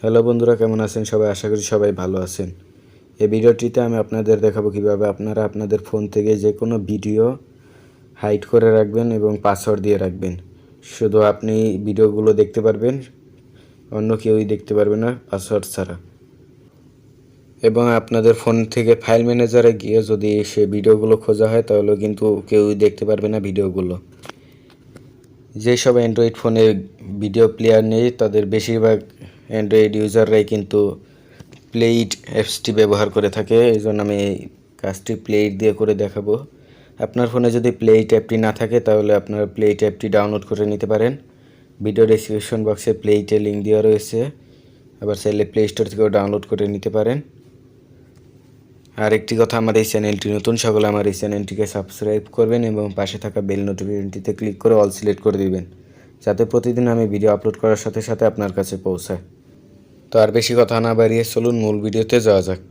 Hello বন্ধুরা, কেমন আছেন সবাই? আশা করি সবাই ভালো আছেন। এই ভিডিওটিতে আমি আপনাদের দেখাবো কিভাবে আপনারা আপনাদের ফোন থেকে যে কোনো ভিডিও হাইড করে রাখবেন এবং পাসওয়ার্ড দিয়ে রাখবেন। শুধু আপনি ভিডিওগুলো দেখতে পারবেন, অন্য কেউই দেখতে পারবে না পাসওয়ার্ড ছাড়া। এবং আপনাদের ফোন থেকে ফাইল ম্যানেজারে গিয়ে যদি সে ভিডিওগুলো খোঁজা হয় তাহলে কিন্তু কেউই দেখতে পারবে না ভিডিওগুলো। যেসব অ্যান্ড্রয়েড ফোনে ভিডিও প্লেয়ার নেই তাদের বেশিরভাগ অ্যান্ড্রয়েড ইউজাররাই কিন্তু প্লেইট অ্যাপসটি ব্যবহার করে থাকে। এই জন্য আমি এই কাজটি প্লেইট দিয়ে করে দেখাবো। আপনার ফোনে যদি প্লেইট অ্যাপটি না থাকে তাহলে আপনার প্লেইট অ্যাপটি ডাউনলোড করে নিতে পারেন। ভিডিও ডেসক্রিপশন বক্সে প্লেইটের লিঙ্ক দেওয়া রয়েছে, আবার চাইলে প্লে স্টোর থেকেও ডাউনলোড করে নিতে পারেন। আর একটি কথা, আমার এই চ্যানেলটি নতুন, সকলে আমার এই চ্যানেলটিকে সাবস্ক্রাইব করবেন এবং পাশে থাকা বেল নোটিফিকেশনটিতে ক্লিক করে অল সিলেক্ট করে দিবেন, যাতে প্রতিদিন আমি ভিডিও আপলোড করার সাথে সাথে আপনার কাছে পৌঁছায়। তো আর বেশি কথা না বাড়িয়ে চলুন মূল ভিডিওতে যাওয়া যাক।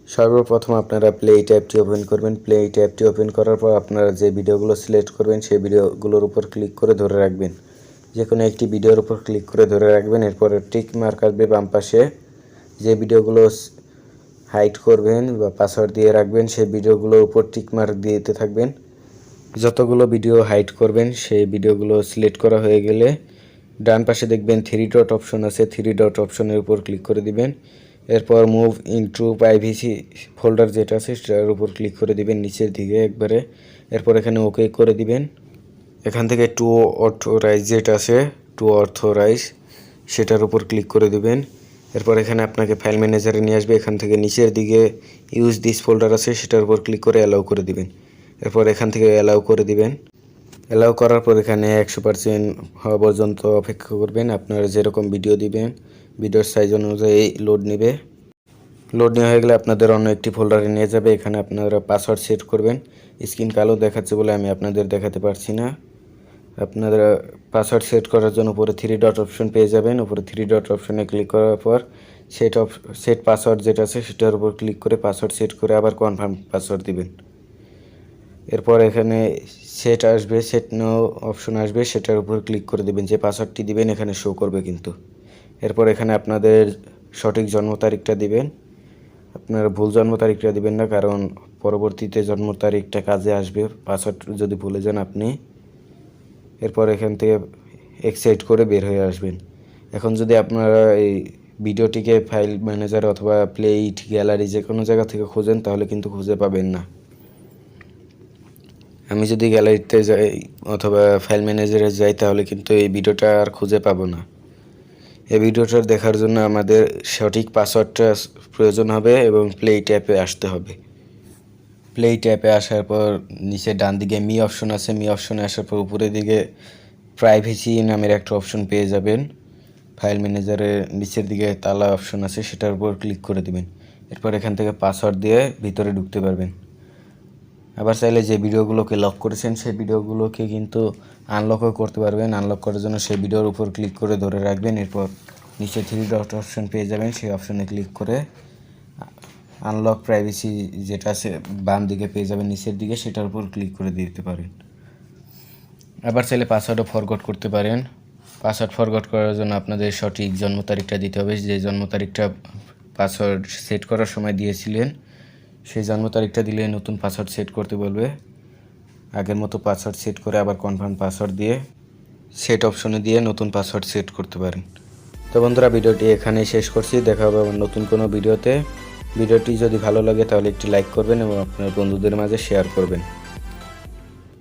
সর্বপ্রথম আপনারা প্লেইট অ্যাপটি ওপেন করবেন। প্লেইট অ্যাপটি ওপেন করার পর আপনারা যে ভিডিওগুলো সিলেক্ট করবেন সেই ভিডিওগুলোর উপর ক্লিক করে ধরে রাখবেন। যে কোনো একটি ভিডিওর উপর ক্লিক করে ধরে রাখবেন। এরপরে টিক মার্ক আসবে বাম পাশে। যে ভিডিওগুলো হাইড করবেন বা পাসওয়ার্ড দিয়ে রাখবেন সেই ভিডিওগুলোর উপর টিক মার্ক দিতে থাকবেন। যতগুলো ভিডিও হাইড করবেন সেই ভিডিওগুলো সিলেক্ট করা হয়ে গেলে ডান পাশে দেখবেন 3 ডট অপশন আছে, 3 ডট অপশনের উপর ক্লিক করে দিবেন। এরপর মুভ ইনটু প্রাইভেসি ফোল্ডার যেটা আছে সেটার উপর ক্লিক করে দিবেন নিচের দিকে একবারে। এরপর এখানে ওকে করে দিবেন। এখান থেকে টু অথরাইজ যেটা আছে, টু অথরাইজ সেটার উপর ক্লিক করে দিবেন। এরপর এখানে আপনাকে ফাইল ম্যানেজারে নিয়ে আসবে। এখান থেকে নিচের দিকে ইউজ দিস ফোল্ডার আছে সেটার উপর ক্লিক করে অ্যালাউ করে দিবেন। এরপর এখান থেকে অ্যালাউ করে দিবেন। অ্যালাউ করার পর এখানে 100% হওয়া পর্যন্ত অপেক্ষা করবেন। আপনারা যেরকম ভিডিও দিবেন ভিডিওর সাইজ অনুযায়ী লোড নেবে। লোড নেওয়া হয়ে গেলে আপনাদের অন্য একটি ফোল্ডারে নিয়ে যাবে। এখানে আপনারা পাসওয়ার্ড সেট করবেন। স্ক্রিন কালো দেখাচ্ছে বলে আমি আপনাদের দেখাতে পারছি না। আপনারা পাসওয়ার্ড সেট করার জন্য উপরে 3 ডট অপশন পেয়ে যাবেন। উপরে 3 ডট অপশনে ক্লিক করার পর সেট পাসওয়ার্ড যেটা আছে সেটার উপর ক্লিক করে পাসওয়ার্ড সেট করে আবার কনফার্ম পাসওয়ার্ড দিবেন। এরপর এখানে সেট আসবে, সেট নো অপশন আসবে, সেটার উপর ক্লিক করে দেবেন। যে পাসওয়ার্ডটি দিবেন এখানে শো করবে কিন্তু। এরপর এখানে আপনাদের সঠিক জন্ম তারিখটা দিবেন। আপনারা ভুল জন্ম তারিখটা দিবেন না, কারণ পরবর্তীতে জন্ম তারিখটা কাজে আসবে পাসওয়ার্ড যদি ভুলে যান আপনি। এরপর এখান থেকে এক্সিট করে বের হয়ে আসবেন। এখন যদি আপনারা এই ভিডিওটিকে ফাইল ম্যানেজার অথবা প্লেইট গ্যালারি যে কোনো জায়গা থেকে খোঁজেন তাহলে কিন্তু খুঁজে পাবেন না। আমি যদি গ্যালারিতে যাই অথবা ফাইল ম্যানেজারে যাই তাহলে কিন্তু এই ভিডিওটা আর খুঁজে পাবো না। এই ভিডিওটা দেখার জন্য আমাদের সঠিক পাসওয়ার্ডটা প্রয়োজন হবে এবং প্লেইট অ্যাপে আসতে হবে। প্লেইট অ্যাপে আসার পর নিচে ডান দিকে মি অপশন আছে, মি অপশনে আসার পর উপরের দিকে প্রাইভেসি নামের একটা অপশন পেয়ে যাবেন। ফাইল ম্যানেজারের নিচের দিকে তালা অপশন আছে সেটার উপর ক্লিক করে দিবেন। এরপর এখান থেকে পাসওয়ার্ড দিয়ে ভিতরে ঢুকতে পারবেন। আবার চাইলে যে ভিডিওগুলোকে লক করেছেন সেই ভিডিওগুলোকে কিন্তু আনলকও করতে পারবেন। আনলক করার জন্য সেই ভিডিওর উপর ক্লিক করে ধরে রাখবেন। এরপর নিচে 3 ডট অপশন পেয়ে যাবেন, সেই অপশনে ক্লিক করে আনলক প্রাইভেসি যেটা আছে বাম দিকে পেয়ে যাবেন নিচের দিকে, সেটার উপর ক্লিক করে দিতে পারেন। আবার চাইলে পাসওয়ার্ডও ফরগট করতে পারেন। পাসওয়ার্ড ফরগট করার জন্য আপনাদের সঠিক জন্ম তারিখটা দিতে হবে। যে জন্ম তারিখটা পাসওয়ার্ড সেট করার সময় দিয়েছিলেন সেই জন্ম তারিখটা দিলে নতুন পাসওয়ার্ড সেট করতে বলবে। আগের মতো পাসওয়ার্ড সেট করে আবার কনফার্ম পাসওয়ার্ড দিয়ে সেট অপশনে দিয়ে নতুন পাসওয়ার্ড সেট করতে পারেন। তো বন্ধুরা, ভিডিওটি এখানেই শেষ করছি। দেখা হবে আবার নতুন কোনো ভিডিওতে। ভিডিওটি যদি ভালো লাগে তাহলে একটি লাইক করবেন এবং আপনার বন্ধুদের মাঝে শেয়ার করবেন।